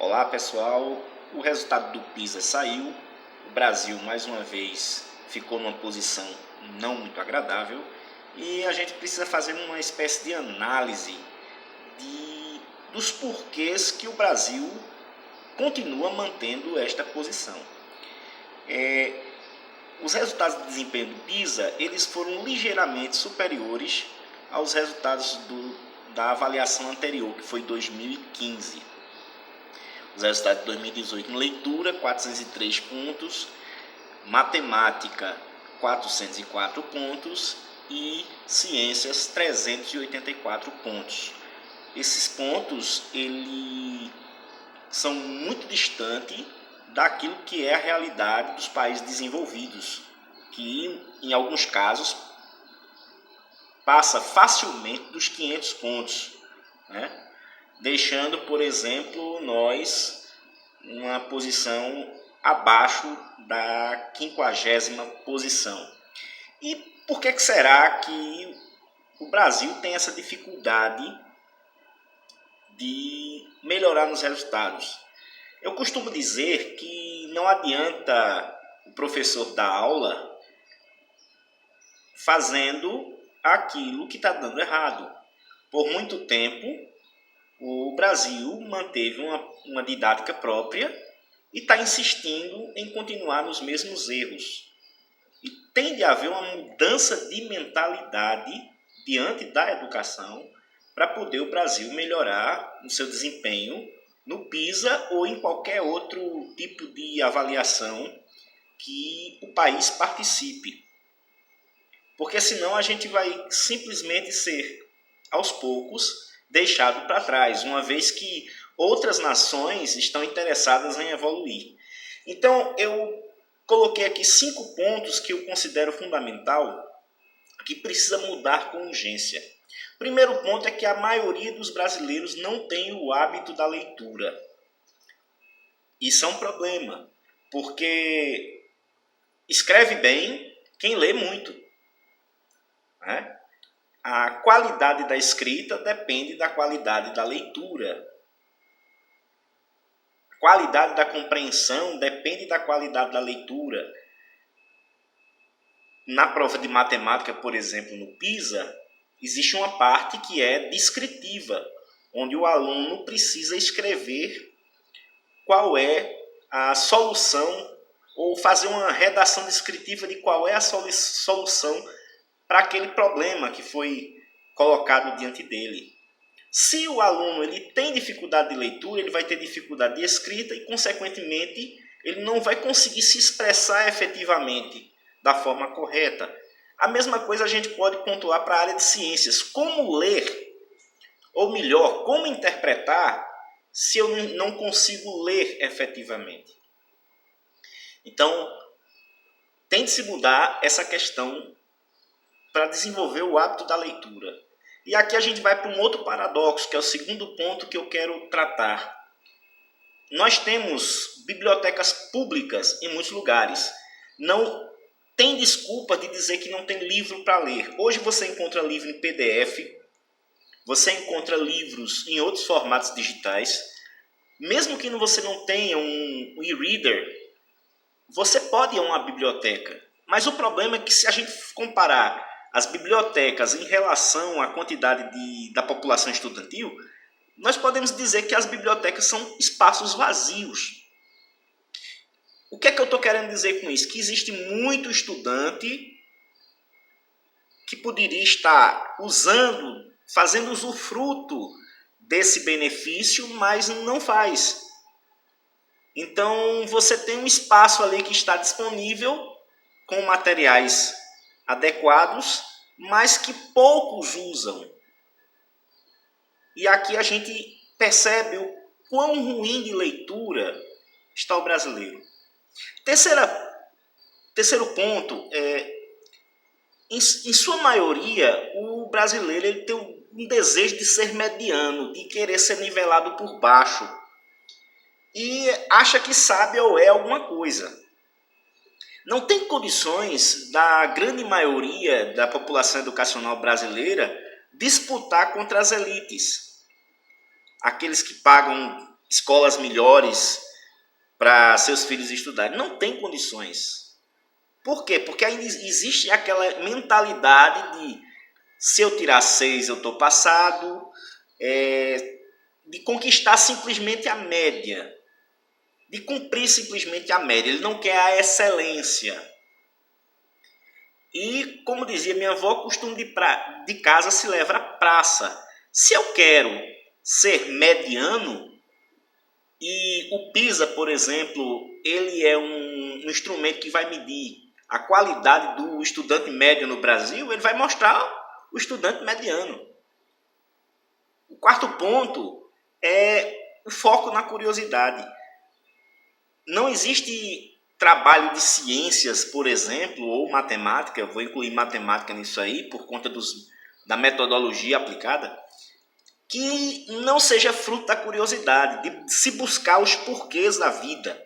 Olá pessoal, o resultado do PISA saiu, o Brasil mais uma vez ficou numa posição não muito agradável e a gente precisa fazer uma espécie de análise dos porquês que o Brasil continua mantendo esta posição. Os resultados de desempenho do PISA eles foram ligeiramente superiores aos resultados da avaliação anterior, que foi 2015. Os resultados de 2018 em leitura, 403 pontos, matemática, 404 pontos e ciências, 384 pontos. Esses pontos são muito distantes daquilo que é a realidade dos países desenvolvidos, que em alguns casos passa facilmente dos 500 pontos, né? Deixando, por exemplo, nós uma posição abaixo da 50ª posição. E por que será que o Brasil tem essa dificuldade de melhorar nos resultados? Eu costumo dizer que não adianta o professor dar aula fazendo aquilo que está dando errado. Por muito tempo, o Brasil manteve uma didática própria e está insistindo em continuar nos mesmos erros. E tem de haver uma mudança de mentalidade diante da educação para poder o Brasil melhorar o seu desempenho no PISA ou em qualquer outro tipo de avaliação que o país participe. Porque senão a gente vai simplesmente ser, aos poucos, deixado para trás, uma vez que outras nações estão interessadas em evoluir. Então, eu coloquei aqui 5 pontos que eu considero fundamental, que precisa mudar com urgência. O primeiro ponto é que a maioria dos brasileiros não tem o hábito da leitura. Isso é um problema, porque escreve bem quem lê muito, né? A qualidade da escrita depende da qualidade da leitura. A qualidade da compreensão depende da qualidade da leitura. Na prova de matemática, por exemplo, no PISA, existe uma parte que é descritiva, onde o aluno precisa escrever qual é a solução ou fazer uma redação descritiva de qual é a solução para aquele problema que foi colocado diante dele. Se o aluno ele tem dificuldade de leitura, ele vai ter dificuldade de escrita e, consequentemente, ele não vai conseguir se expressar efetivamente da forma correta. A mesma coisa a gente pode pontuar para a área de ciências. Como ler, ou melhor, como interpretar se eu não consigo ler efetivamente? Então, tem de se mudar essa questão para desenvolver o hábito da leitura. E aqui a gente vai para um outro paradoxo, que é o segundo ponto que eu quero tratar. Nós temos bibliotecas públicas em muitos lugares. Não tem desculpa de dizer que não tem livro para ler. Hoje você encontra livro em PDF, você encontra livros em outros formatos digitais. Mesmo que você não tenha um e-reader, você pode ir a uma biblioteca. Mas o problema é que se a gente comparar as bibliotecas em relação à quantidade da população estudantil, nós podemos dizer que as bibliotecas são espaços vazios. O que é que eu estou querendo dizer com isso? Que existe muito estudante que poderia estar fazendo usufruto desse benefício, mas não faz. Então, você tem um espaço ali que está disponível com materiais adequados, mas que poucos usam. E aqui a gente percebe o quão ruim de leitura está o brasileiro. Terceiro ponto, em sua maioria, o brasileiro ele tem um desejo de ser mediano, de querer ser nivelado por baixo. E acha que sabe ou é alguma coisa. Não tem condições da grande maioria da população educacional brasileira disputar contra as elites. Aqueles que pagam escolas melhores para seus filhos estudarem. Não tem condições. Por quê? Porque ainda existe aquela mentalidade de se eu tirar 6 eu estou passado, de conquistar simplesmente a média, de cumprir simplesmente a média. Ele não quer a excelência. E, como dizia minha avó, costume de casa se leva à praça. Se eu quero ser mediano, e o PISA, por exemplo, ele é um instrumento que vai medir a qualidade do estudante médio no Brasil, ele vai mostrar o estudante mediano. O quarto ponto é o foco na curiosidade. Não existe trabalho de ciências, por exemplo, ou matemática, eu vou incluir matemática nisso aí, por conta da metodologia aplicada, que não seja fruto da curiosidade, de se buscar os porquês da vida.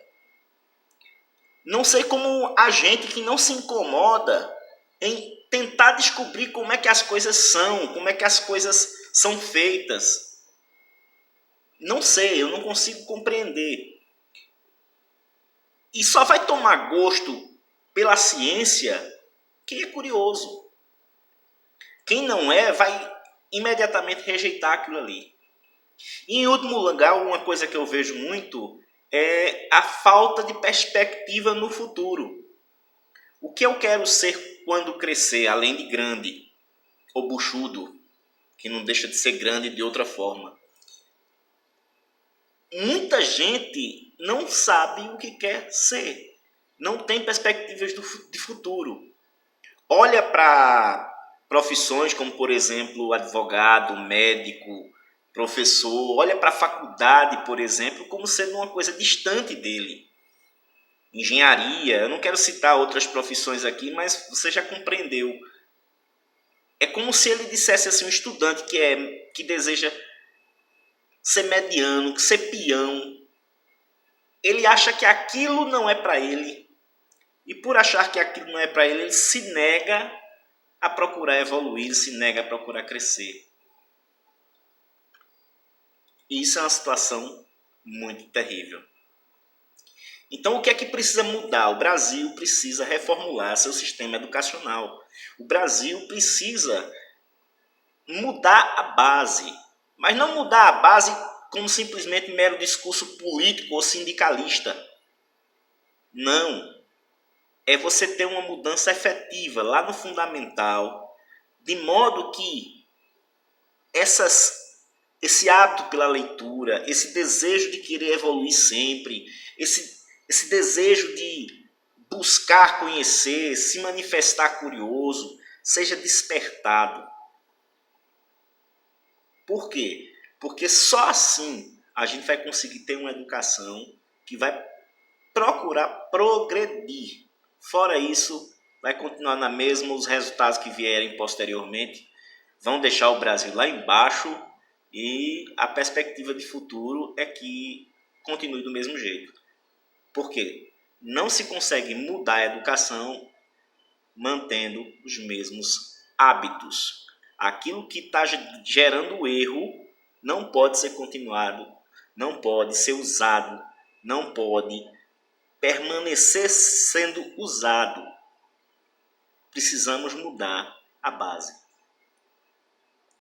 Não sei como a gente que não se incomoda em tentar descobrir como é que as coisas são, como é que as coisas são feitas. Não sei, eu não consigo compreender. E só vai tomar gosto pela ciência quem é curioso. Quem não é, vai imediatamente rejeitar aquilo ali. E, em último lugar, uma coisa que eu vejo muito é a falta de perspectiva no futuro. O que eu quero ser quando crescer, além de grande ou buchudo, que não deixa de ser grande de outra forma? Muita gente não sabe o que quer ser, não tem perspectivas de futuro. Olha para profissões como, por exemplo, advogado, médico, professor, olha para a faculdade, por exemplo, como sendo uma coisa distante dele. Engenharia, eu não quero citar outras profissões aqui, mas você já compreendeu. É como se ele dissesse assim, um estudante que deseja ser mediano, ser peão, ele acha que aquilo não é para ele. E por achar que aquilo não é para ele, ele se nega a procurar evoluir, se nega a procurar crescer. E isso é uma situação muito terrível. Então, o que é que precisa mudar? O Brasil precisa reformular seu sistema educacional. O Brasil precisa mudar a base. Mas não mudar a base como simplesmente mero discurso político ou sindicalista. Não. É você ter uma mudança efetiva lá no fundamental, de modo que esse hábito pela leitura, esse desejo de querer evoluir sempre, esse desejo de buscar conhecer, se manifestar curioso, seja despertado. Por quê? Porque só assim a gente vai conseguir ter uma educação que vai procurar progredir. Fora isso, vai continuar na mesma, os resultados que vierem posteriormente vão deixar o Brasil lá embaixo e a perspectiva de futuro é que continue do mesmo jeito. Por quê? Não se consegue mudar a educação mantendo os mesmos hábitos. Aquilo que está gerando erro não pode ser continuado, não pode ser usado, não pode permanecer sendo usado. Precisamos mudar a base.